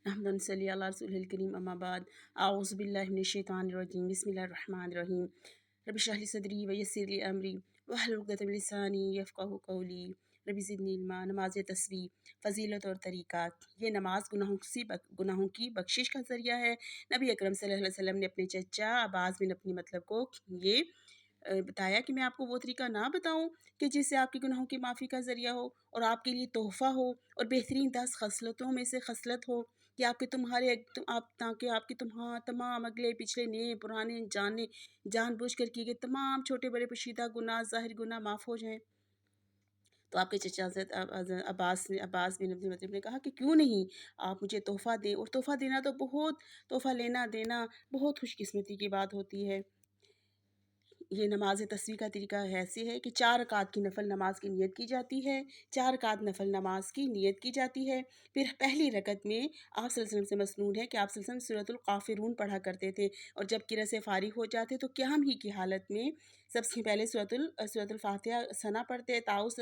अहमदन सल्ली अला रसूलिल करीम अम्मा बाद आऊज़ु बिल्लाहि मिनश शैतानिर रजीम बिस्मिल्लाहिर रहमानिर रहीम रब्बि इश्रह ली सदरी व यस्सिर ली अमरी वहलुल उक़दतम मिन लिसानी यफ़क़हू क़ौली रब्बि ज़िदनी इल्मा। नमाज़ तस्बीह फ़ज़ीलत और तरीक़ात। ये नमाज गुनाहों की बख्शिश का ज़रिया है। नबी अकरम सल्लल्लाहु अलैहि वसल्लम ने अपने चचा अब्बास बिन अपनी मतलब को ये बताया कि मैं आपको वो तरीका ना बताऊं कि जिससे आपके गुनाहों की माफ़ी का ज़रिया हो और आपके लिए तोहफ़ा हो और बेहतरीन 10 खसलतों में से खसलत हो कि आपके तुम्हारे आप ताकि आपके तमाम अगले पिछले नए पुराने जानबूझ कर किए गए तमाम छोटे बड़े पोशीदा गुनाह ज़ाहिर गुनाह माफ़ हो जाएं। तो आपके चचा हज़रत अब्बास बिन अब्दुल मुत्तलिब ने कहा कि क्यों नहीं, आप मुझे तोहफ़ा दें। और तोहफ़ा देना तो बहुत, तोहफ़ा लेना देना बहुत खुशकिस्मती की बात होती है। ये नमाज तस्बीह का तरीका ऐसे है कि 4 रकात की नफल नमाज की नियत की जाती है। 4 रकात नफल नमाज की नियत की जाती है। फिर पहली रकत में आप सल्लल्लाहु अलैहि वसल्लम से मसनून है कि आप सल्लल्लाहु अलैहि वसल्लम सूरतुल काफ़िरून पढ़ा करते थे और जब किरत से फारिग हो जाते तो क़याम ही की हालत में सबसे पहले सूरतुल फातिहा सना पढ़ते, तावुस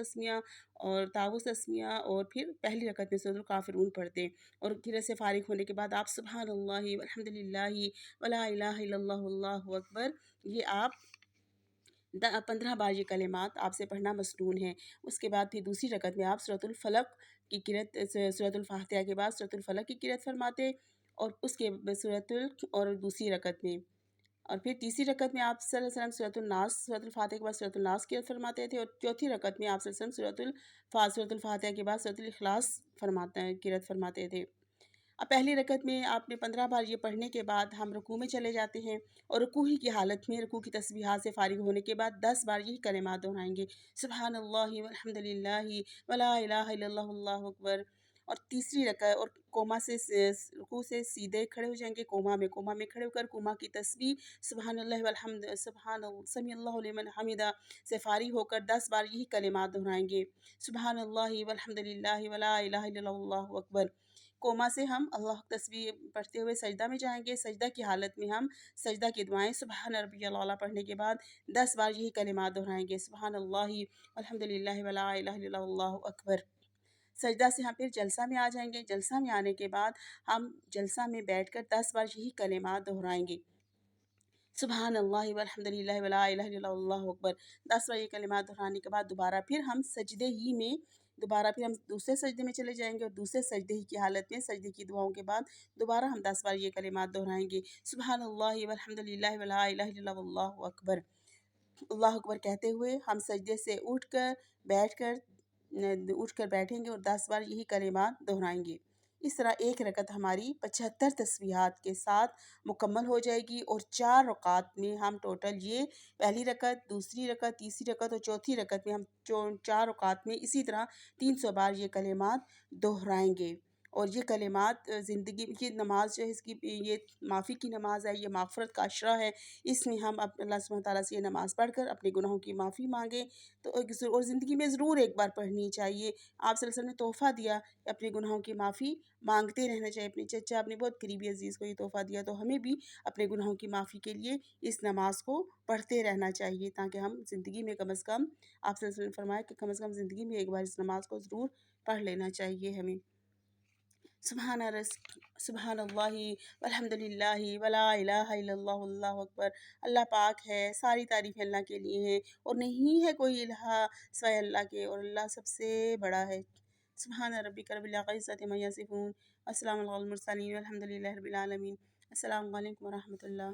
तस्मिया और फिर पहली रकत में सूरतुल काफ़िरून पढ़ते और किरत से फारिग होने के बाद आप सुबहानल्लाहि वल्हम्दुलिल्लाहि वला इलाहा इल्लल्लाहु वल्लाहु अकबर ये आप 15 बार ये कलिमात आपसे पढ़ना मसनून है। उसके बाद फिर दूसरी रकत में आप सूरतुल फलक की किरत सूरतुल फातिहा के बाद सूरतुल फलक की किरत फरमाते और उसके सूरतुल और दूसरी रकत में और फिर तीसरी रकत में आप सल्लल्लाहु अलैहि वसल्लम सूरतुल नास सूरतुल फातिहा के बाद सूरतुल नास किरत फरमाते थे और चौथी रकत में आप सल्लल्लाहु अलैहि वसल्लम सूरतुल फातिहा के बाद सूरतुल इखलास किरत फरमाते थे। अब पहली रकत में आपने 15 बार ये पढ़ने के बाद हम रुकू में चले जाते हैं और रुकू ही की हालत में रुकू की तस्बीहात से फारिग होने के बाद 10 बार यही कलिमात दोहराएंगे, सुबहानल्लाहि वल्हम्दुलिल्लाहि वला इलाहा इल्लल्लाहु वल्लाहु अकबर। और तीसरी रकत और कोमा से रुकू से सीधे खड़े हो जाएंगे कोमा में खड़े होकर कोमा की तस्बीह सुबहानल्लाहि वल्हम्द सुबहान समीअल्लाहु लिमन हमिदा से फारिग होकर 10 बार यही कलिमात दोहराएंगे, सुबहानल्लाहि वल्हम्दुलिल्लाहि वला इलाहा इल्लल्लाहु वल्लाहु अकबर। कोमा से हम अल्लाह तस्बीह पढ़ते हुए सजदा में जाएंगे। सजदा की हालत में हम सजदा की दुआएं सुबहान रब्बियल आला पढ़ने के बाद 10 बार यही कलिमात दोहराएंगे, सुबहानल्लाहि वल्हम्दुलिल्लाहि वला इलाहा इल्लल्लाहु वल्लाहु अकबर। सजदा से हम फिर जलसा में आ जाएंगे। जलसा में आने के बाद हम जलसा में बैठकर 10 बार यही कलिमात दोहराएंगे, सुबहानल्लाहि वल्हम्दुलिल्लाहि वला इलाहा इल्लल्लाहु वल्लाहु अकबर। 10 बार ये कलिमात दोहराने के बाद दोबारा फिर हम दूसरे सजदे में चले जाएंगे और दूसरे सजदे ही की हालत में सजदे की दुआओं के बाद दोबारा हम 10 बार ये कलिमात दोहराएंगे, सुबहानल्लाहि वल्हम्दुलिल्लाहि वला इलाहा इल्लल्लाहु वल्लाहु अकबर। अल्लाह अकबर कहते हुए हम सजदे से उठकर बैठेंगे और 10 बार यही कलिमात दोहराएंगे। इस तरह एक रकत हमारी 75 तस्बीहात के साथ मुकम्मल हो जाएगी और 4 रकात में हम टोटल ये पहली रकत, दूसरी रकत, तीसरी रकत और चौथी रकत में हम 4 रकात में इसी तरह 300 बार ये कलिमात दोहराएंगे। और ये कलिमात ज़िंदगी की नमाज जो है इसकी ये माफ़ी की नमाज है, ये माफ़रत का अशरा है। इसमें हम अल्लाह सुब्हानहू व तआला से ये नमाज़ पढ़कर अपने गुनाहों की माफ़ी मांगें तो और ज़िंदगी में ज़रूर एक बार पढ़नी चाहिए। आप सल्लल्लाहु अलैहि वसल्लम ने तोहफ़ा दिया कि अपने गुनाहों की माफ़ी मांगते रहना चाहिए। अपने चचा अपने बहुत करीबी अजीज़ को ये तोहफ़ा दिया तो हमें भी अपने गुनाहों की माफ़ी के लिए इस नमाज को पढ़ते रहना चाहिए ताकि हम ज़िंदगी में कम अज़ कम आप सल्लल्लाहु अलैहि वसल्लम ने फरमाया कि कम अज़ कम ज़िंदगी में एक बार इस नमाज को ज़रूर पढ़ लेना चाहिए हमें। सुबहानल्लाहि वल्हम्दुलिल्लाहि वला इलाहा इल्लल्लाहु वल्लाहु अकबर। अल्लाह पाक है, सारी तारीफ़ें अल्लाह के लिए हैं और नहीं है कोई इलाहा सिवाय अल्लाह के और अल्लाह सबसे बड़ा है। सुबहान रब्बिका रब्बिल इज़्ज़ति अम्मा यसिफ़ून, अस्सलामु अलल मुरसलीन वल्हम्दुलिल्लाहि रब्बिल आलमीन। अस्सलामु अलैकुम व रहमतुल्लाह।